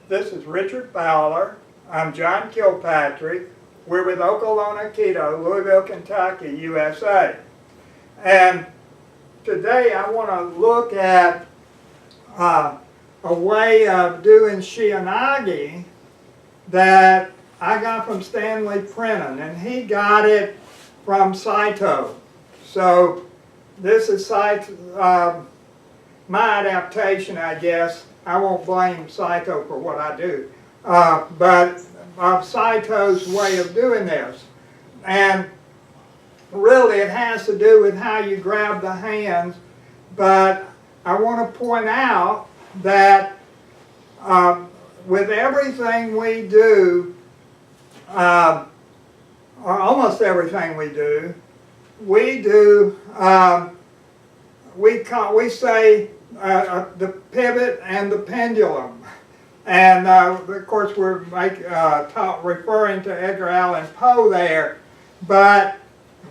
This is Richard Fowler. I'm John Kilpatrick. We're with Okolona Aikido, Louisville, Kentucky, USA. And today I want to look at a way of doing Shiho Nage that I got from Stanley Prennan, and he got it from Saito. So this is Saito, my adaptation, I guess. I won't blame Saito for what I do, but of Saito's way of doing this. And really it has to do with how you grab the hands, but I want to point out that with everything we do, or almost everything we do, we say the pivot and the pendulum. And of course we're referring to Edgar Allan Poe there. But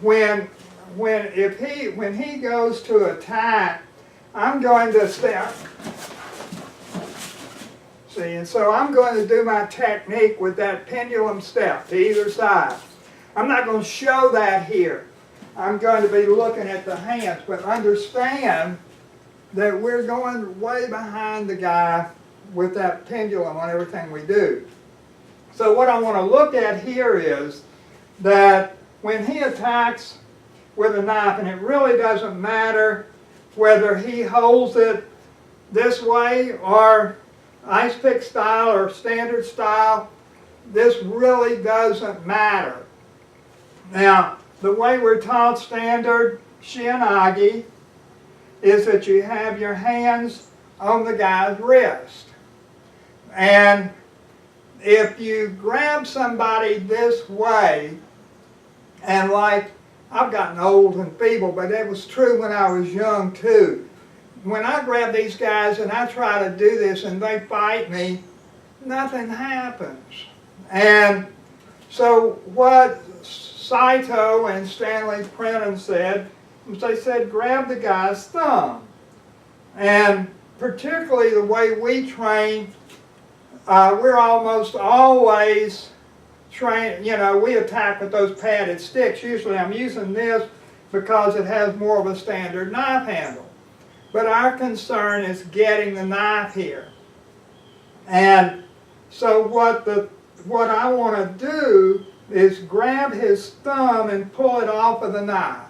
when he goes to attack, I'm going to step. See, and so I'm going to do my technique with that pendulum step to either side. I'm not going to show that here. I'm going to be looking at the hands, but understand that we're going way behind the guy with that pendulum on everything we do. So what I want to look at here is that when he attacks with a knife, and it really doesn't matter whether he holds it this way or ice pick style or standard style, this really doesn't matter. Now, the way we're taught standard Shiho Nage is that you have your hands on the guy's wrist. And if you grab somebody this way, and like, I've gotten old and feeble, but it was true when I was young too. When I grab these guys and I try to do this and they fight me, nothing happens. And so what Saito and Stanley Prennan said was they said grab the guy's thumb. And particularly the way we train, we're almost always trained, we attack with those padded sticks. Usually I'm using this because it has more of a standard knife handle. But our concern is getting the knife here. And so what I want to do is grab his thumb and pull it off of the knife.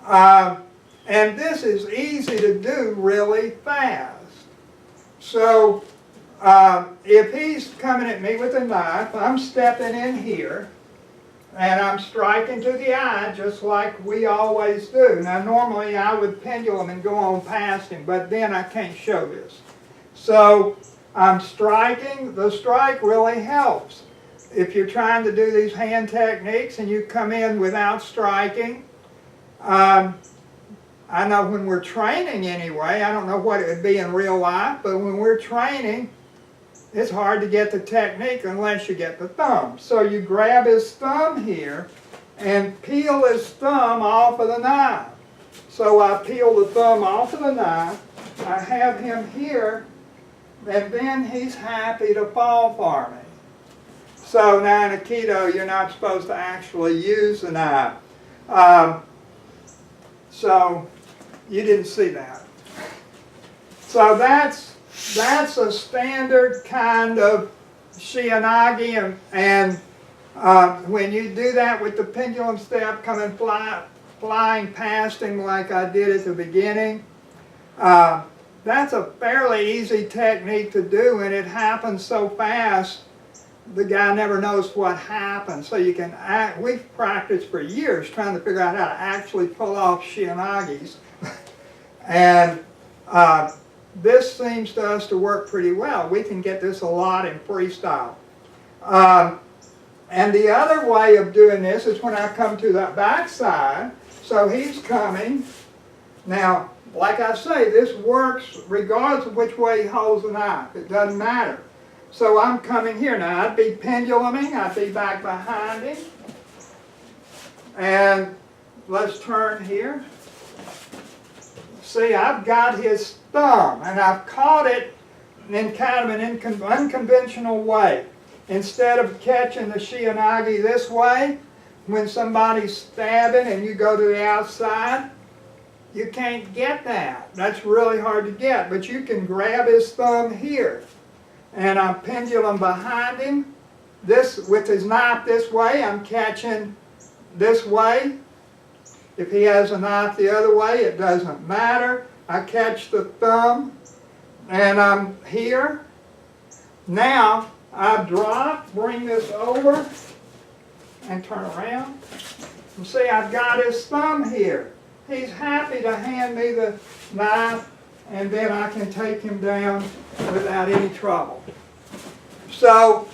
And this is easy to do really fast. So if he's coming at me with a knife, I'm stepping in here and I'm striking to the eye just like we always do. Now normally I would pendulum and go on past him, but then I can't show this. So I'm striking. The strike really helps. If you're trying to do these hand techniques and you come in without striking, I know when we're training anyway, I don't know what it would be in real life, but when we're training, it's hard to get the technique unless you get the thumb. So you grab his thumb here and peel his thumb off of the knife. So I peel the thumb off of the knife, I have him here, and then he's happy to fall for me. So now in Aikido, you're not supposed to actually use the knife. So you didn't see that. So that's a standard kind of Shiho Nage, and when you do that with the pendulum step, coming flying past him like I did at the beginning, that's a fairly easy technique to do, and it happens so fast the guy never knows what happened. So you can we've practiced for years trying to figure out how to actually pull off Shiho Nages. And this seems to us to work pretty well. We can get this a lot in freestyle. And the other way of doing this is when I come to the back side. So he's coming. Now, like I say, this works regardless of which way he holds the knife. It doesn't matter. So I'm coming here. Now, I'd be penduluming. I'd be back behind him. And let's turn here. See, I've got his thumb, and I've caught it in kind of an unconventional way. Instead of catching the Shiho Nage this way, when somebody's stabbing and you go to the outside, you can't get that. That's really hard to get. But you can grab his thumb here, and I'm pendulum behind him. This, with his knife this way, I'm catching this way. If he has a knife the other way, it doesn't matter. I catch the thumb, and I'm here. Now, I drop, bring this over, and turn around. And see, I've got his thumb here. He's happy to hand me the knife, and then I can take him down without any trouble. So,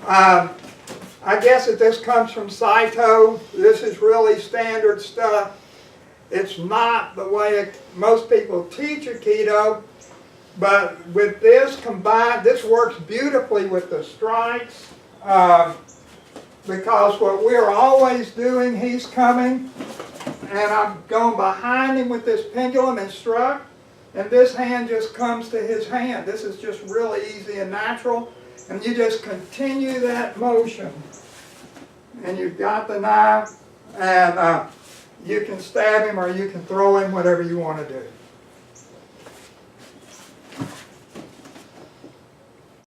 I guess that this comes from Saito. This is really standard stuff. It's not the way most people teach Aikido, but with this combined, this works beautifully with the strikes, because what we're always doing, he's coming, and I'm going behind him with this pendulum and struck, and this hand just comes to his hand. This is just really easy and natural, and you just continue that motion. And you've got the knife, and you can stab him or you can throw him, whatever you want to do.